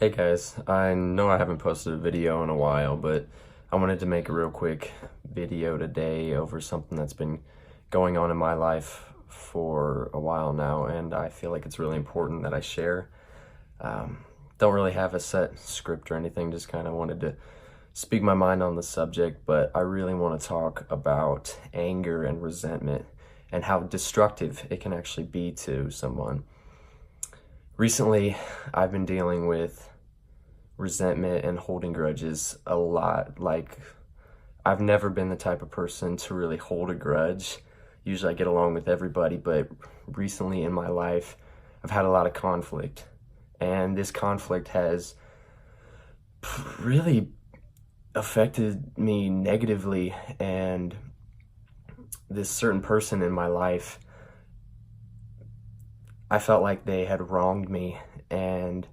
Hey guys, I know I haven't posted a video in a while, but I wanted to make a real quick video today over something that's been going on in my life for a while now, and I feel like it's really important that I share. Don't really have a set script or anything, just kind of wanted to speak my mind on the subject, but I really want to talk about anger and resentment and how destructive it can actually be to someone. Recently, I've been dealing with resentment and holding grudges a lot. Like, I've never been the type of person to really hold a grudge. Usually I get along with everybody, but recently in my life, I've had a lot of conflict. And this conflict has really affected me negatively. And this certain person in my life, I felt like they had wronged me and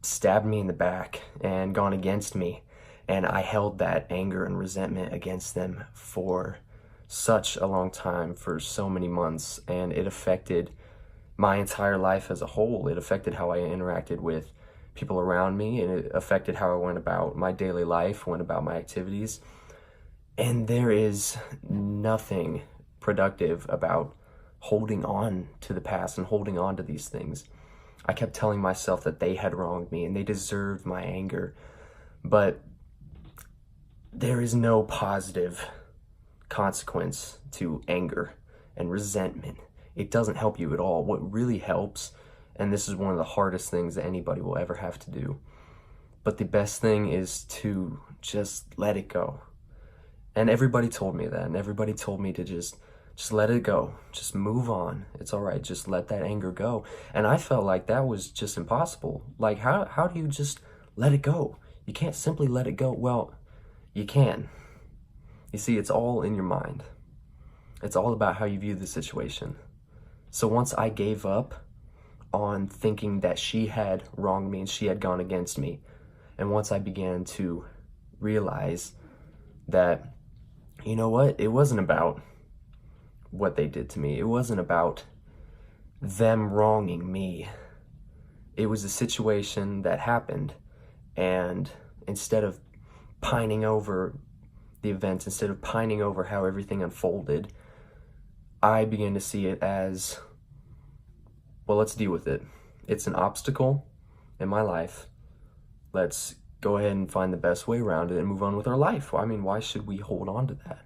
stabbed me in the back and gone against me. And I held that anger and resentment against them for such a long time, for so many months, and it affected my entire life as a whole. It affected how I interacted with people around me, and it affected how I went about my daily life, went about my activities. And there is nothing productive about holding on to the past and holding on to these things. I kept telling myself that they had wronged me and they deserved my anger, but there is no positive consequence to anger and resentment. It doesn't help you at all. What really helps, and this is one of the hardest things that anybody will ever have to do, but the best thing is to just let it go. And everybody told me that, and everybody told me to just let it go. Just move on. It's all right. Just let that anger go. And I felt like that was just impossible. Like, how do you just let it go? You can't simply let it go. Well, you can. You see, it's all in your mind. It's all about how you view the situation. So once I gave up on thinking that she had wronged me and she had gone against me, and once I began to realize that, you know what, it wasn't about what they did to me. It wasn't about them wronging me. It was a situation that happened, and instead of pining over the events, instead of pining over how everything unfolded, I began to see it as, well, let's deal with it. It's an obstacle in my life. Let's go ahead and find the best way around it and move on with our life. I mean, why should we hold on to that?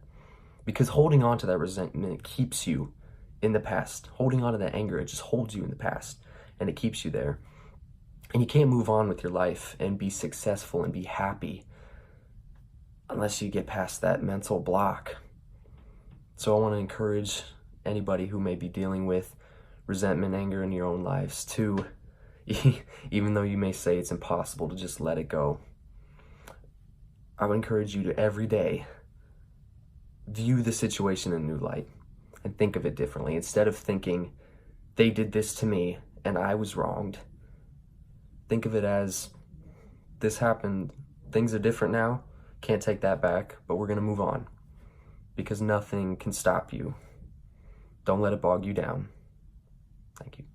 Because holding on to that resentment keeps you in the past. Holding on to that anger, it just holds you in the past, and it keeps you there. And you can't move on with your life and be successful and be happy unless you get past that mental block. So I want to encourage anybody who may be dealing with resentment, anger in your own lives to, even though you may say it's impossible to just let it go, I would encourage you to every day view the situation in a new light and think of it differently. Instead of thinking, they did this to me and I was wronged, think of it as, this happened, things are different now, can't take that back, but we're going to move on, because nothing can stop you. Don't let it bog you down. Thank you.